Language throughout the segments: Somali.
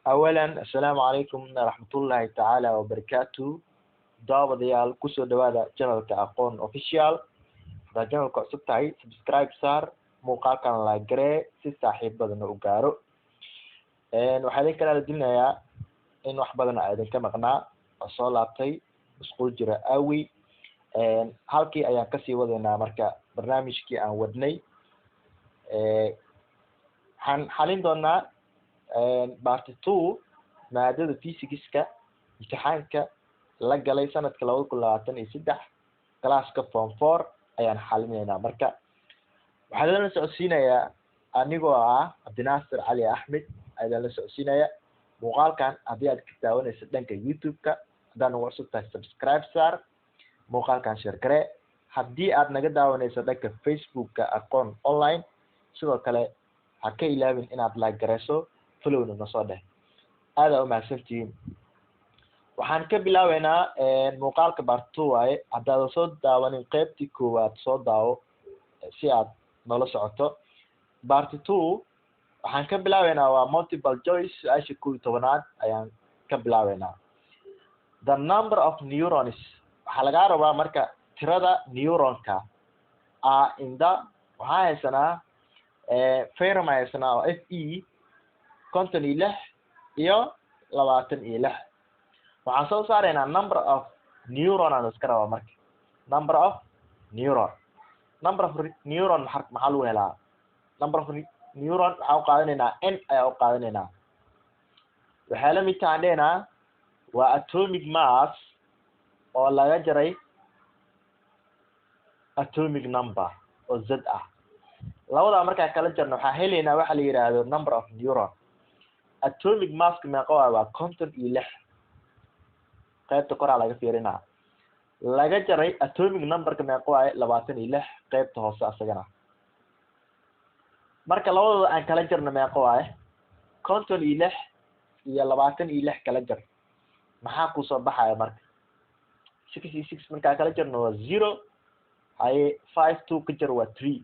أولا السلام عليكم ورحمة الله تعالى وبركاته. داوديال كسو دوادا جنرالك أقون أوفيشيال. دا جنرالك عصبتاي سبسكرايب صار موقعكان لاجري سي صاحب بدن وقارو. waxaan kala dilnayaa in wax badan aydan ka maqnaa soo laabtay isku jira awi halkii ayaan ka sii wadaynaa marka barnaamijkii aan wadnay waxaan xalin doonaa part 2 maadada physics-ka imtixaanka la galay sanadka 2023 classka form 4 ayaan xalinaynaa marka waxaan la socodsiinayaa anigoo Abdinaasir Cali Axmed ayaan la socodsiinayaa muuqaalkan haddii aad ka daawanayso dhanka YouTube-ka hadaan ugu cusubtahay subscribe saar muuqaalkan share garee haddii aad naga daawanayso dhanka Facebook-ka aqoon online sidoo kale ha ka ilaawin inaad like gareyso follow-na nasoo dheh aad u mahadsantihiin waxaan ka bilaabeynaa muuqaalka part 2 waaye haddaad soo daawanin qaybtii koowaad soo daawo si aad nala socoto part 2 waxaan ka bilaabeynaa waa multiple choice su-aasha 11aad ayaan ka bilaabeynaa the number of neurons waxaa laga rabaa marka tirada neuronka inda waxaa haysanaa ferrum haysanaa oo fe 56 iyo 26 waxaan soo saaraynaa number of neuron aan iska rabaa marka number of neuron maxaa lagu helaa number of neuron waxaa u qaadanaynaa n ayaa u qaadanaynaa waxaa la mid tahan dhehnaa waa atomic mass oo laga jaray atomic number oo z ah labadaa markaa kala jarno waxaa helaynaa waxa la yidhaahdo number of neuron atomic masska meeqa waa 56 qaybta koraa laga fiirinaa laga jaray atomic numberka meeqa waaye 26 qaybta hoose asagana marka labadooda aan kala jarno meeqa waaye 56 iyo 26 kala jar maxaa ku soo baxaya marka 66 markaa kala jarno waa 0 haye 52 ka jar waa 3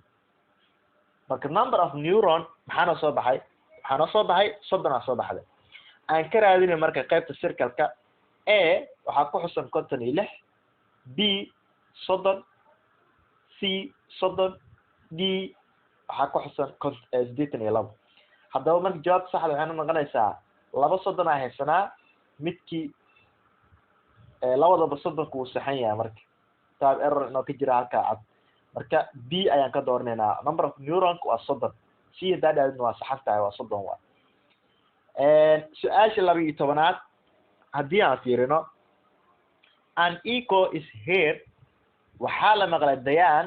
marka number of neuron maxaa noo soo baxay waxaa noo soo baxay 30 soo baxday aan ka raadinay marka qaybta circle-ka a waxaa ku xusan 56 b 30 c 30 d waxaa ku xusan 82 haddaba marka jawaabta saxda waxay noqonaysaa 30 aan haysanaa midkii labadaba 30 uu saxan yahay marka tab error inoo ka jira halka cad marka b ayaan ka dooranaynaa number of neuron waa 30 c daadadna waa saxan tahay waa 30 waa su-aasha 12aad haddii aan fiirino an echo is here waxaa la maqlay dayaan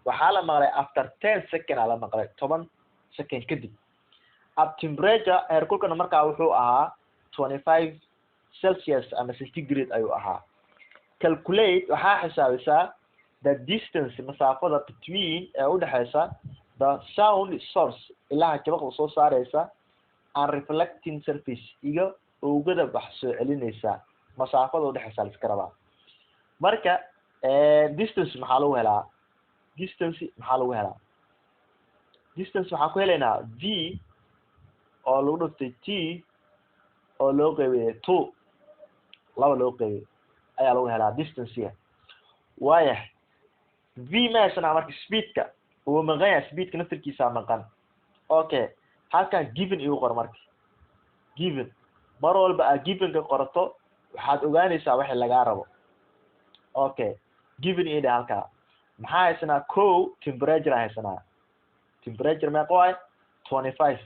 waxaa la maqlay after 10 second aa la maqlay 10 second kadib at temperature heerkulkana markaa wuxuu ahaa 25 celsius ama centigrade ayuu ahaa calculate waxaa xisaabisaa the distance masaafada between ee u dhaxaysa the sound source ilaha jabaqda soo saaraysa and reflecting surface iyo oogada wax soo celinaysa masaafada u dhaxaysa la iska rabaa marka distance maxaa lagu helaa distance waxaan ku helaynaa v oo lagu dhuftay t oo loo qeybiyay 2 laba loo qeybiyay ayaa lagu helaa distance waaya v meesha marka speedka uu maqan yahay speedka naftirkiisa maqan okay halkan given igu qor marka given mar walba aad given ka qorato waxaad ogaanaysaa waxa laga rabo okay given ida halka maxaa haysanaa temperature haysanaa temperature meeqa waay 25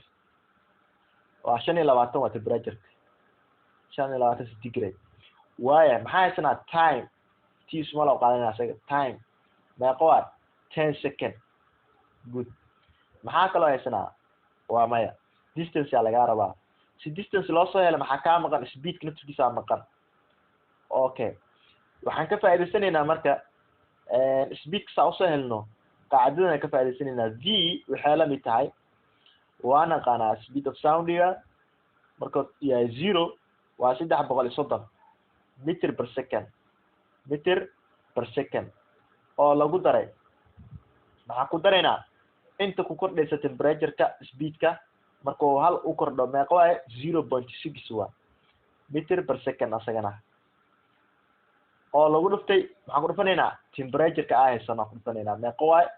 waa 25 waa temperature 25 centigrade waaya maxaa haysanaa time t small oo qaadanaa isaga time meeqa waay 10 second good maxaa kaloo haysanaa waa maya distance yaa laga rabaa si distance loo soo helo maxaa kaa maqan speedka naftiisa maqan okay waxaan ka faa'iideysanaynaa marka speedka saa usoo helno qaacidadana ka faa'iideysanaynaa v waxay la mid tahay waa naqaanaa speed of soundiga marka yahay 0 waa 330 meter per second oo lagu daray maxaa ku daraynaa inta ku kordhaysa temperature-ka speed-ka markuu hal u kordho meeqa waaye 0.6 waa meter per second asagana oo lagu dhuftay maxaan ku dhufanaynaa temperature-ka aan haysano ku dhufanaynaa meeqa waaye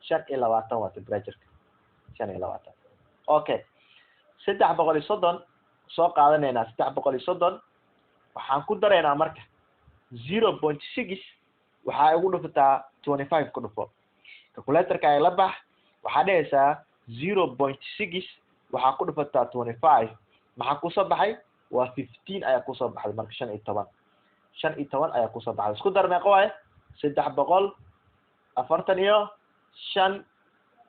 25 waa temperature-ka 25 okay 330 soo qaadanaynaa 330 waxaan ku daraynaa marka 0.6 waxaa ugu dhufataa 25 ku dhufo calculator-ka ay la bax waxaa dhehaysaa 0.6 waxaa ku dhufataa 25 maxaa ku soo baxay waa 15 ayaa ku soo baxday marka 15 ayaa ku soo baxday isku dar meeqa waaye 345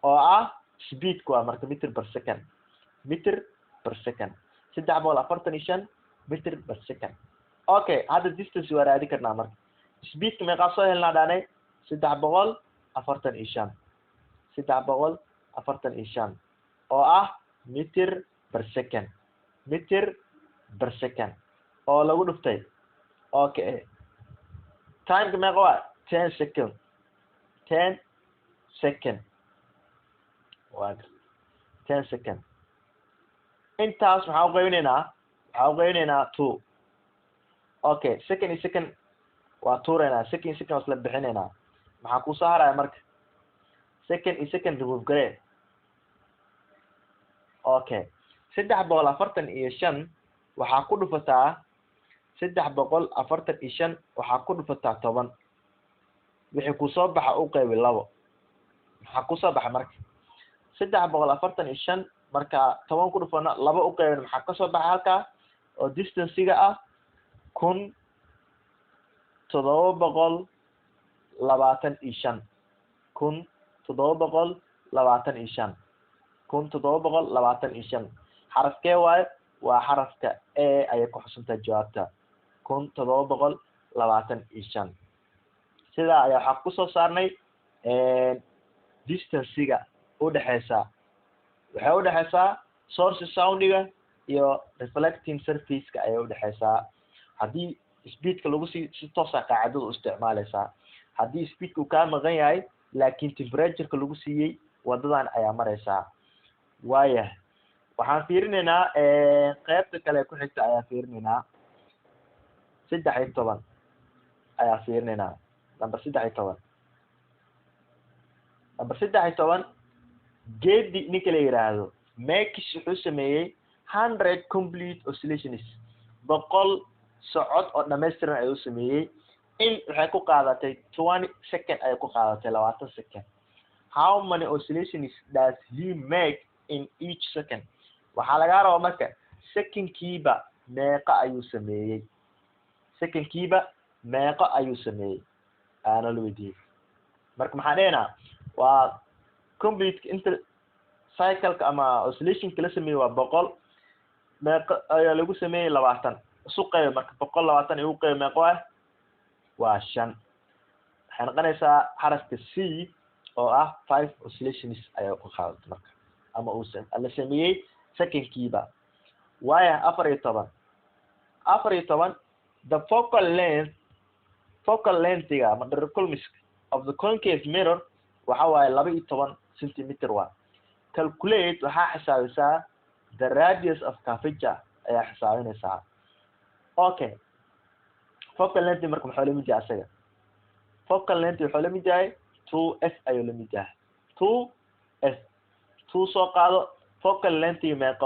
oo ah speed ku marka meter per second 345 meter per second okay hadda distance waa raadi karnaa marka speed ka meeqa soo helnaa dhaanay 345 oo ah meter per second oo lagu dhuftay okay time ka meeqa waa 10 second waa 10 second intaas waxaa u qaybinaynaa 2 okay second waa tuuraynaa second isla bixinaynaa maxaa ku soo haraya marka second remove garee okay 345 waxaa ku dhufataa 345 waxaa ku dhufataa 10 wixii ku soo baxa u qaybi 2 maxaa ku soo baxa marka 345 marka 10 ku dhufana 2 u qaybin maxaa ka soo baxa halka oo distance-ga ah 1725 xarafkee waaye waa xarafka a ayay ku xusuntahay jawaabta 1725 sidaa ayaa waxaa kusoo saarnay distance-ga udhexeysa waxay udhexeysaa source sound-ga iyo reflecting surface-ka ayay udhexeysaa haddii speedka lagu si toosa qaacidada u isticmaalaysaa haddii speedku kaa maqan yahay laakiin temperature-ka lagu siiyey wadadan ayaa maraysaa waaya waxaan fiirinaynaa qaybta kale ku xigta ayaa fiirinaynaa 13 ayaa fiirinaynaa number 13 geedi ninka la yiraahdo Max wuxuu sameeyey 100 complete oscillations 100 socod oo dhameystiran ayuu sameeyey in waxay ku qaadatay 20 second ay ku qaadatay 20 second how many oscillations does he make in each second waxaa laga rabaa marka second-kiiba meeqa ayuu sameeyey ana la weydiiyey marka maxaa dhehnaa waa complete inta cycle-ka ama oscillation-ka la sameeyey waa 100 meeqa ayaa lagu sameeyey 20 isu qayb marka 120 igu qayb meeqa waa 5 waxay noqonaysaa xarafka C oo ah 5 oscillations ayaa ku qaadatay marka ama uu la sameeyey second-kiiba waaya 14 the focal length ama dhererkulmiska of the concave mirror waxa waaye 12 centimeter waa calculate waxaa xisaabisaa the radius of curvature ayaa xisaabinaysaa okay focal length marka maxaa la mid yahay asaga focal length waxaa la mid yahay 2f ayuu la mid yahay 2f 2 soo qaado focal length meeqa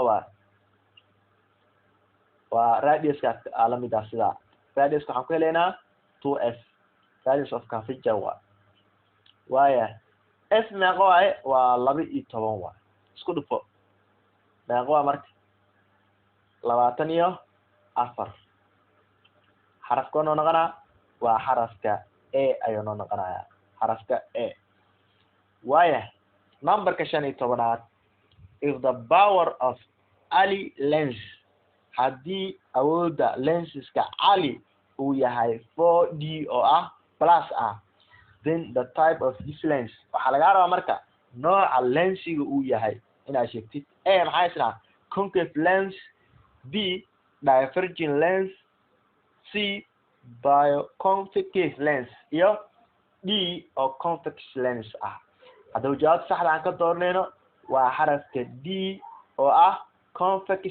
waa radius-ka la mid ah sida radius waxaan ku helaynaa 2f radius of curvature waaya f meeqa waaye waa 12 waa isku dhufo meeqa waa marka 24 xarafka noo noqonaa waa xarafka a ayuu noo noqonayaa xarafka a waaya numberka 15 if the power of Ali lens haddii awooda lenseska Ali uu yahay 4D oo ah plus ah then the type of this lens waxaa laga rabaa marka nooca lensiga uu yahay inaad sheegtid a maxaa isna concave lens b divergent lens c bioconcave lens iyo d oo convex lens ah haddaba jawaabta saxda aan ka doornayno waa xarafka d oo ah convex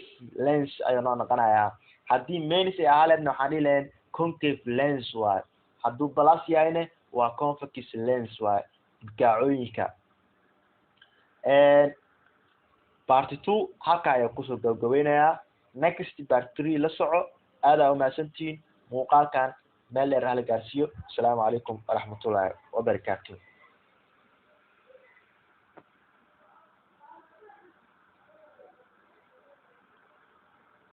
lens ayuu noo noqonayaa. haddii mains ay ahaa leedna waxaan dhihi lahayn concave lens waaye. hadduu plus yahayna waa convex lens waaye gaacooyinka. part 2 halka ayaa kusoo gabagabeynayaa. next part 3 la soco. aadaa umahadsantihiin. muuqaalkan meel dheer hala gaarsiiyo. asalaamu calaykum waraxmatullaahi wabarakaatuh.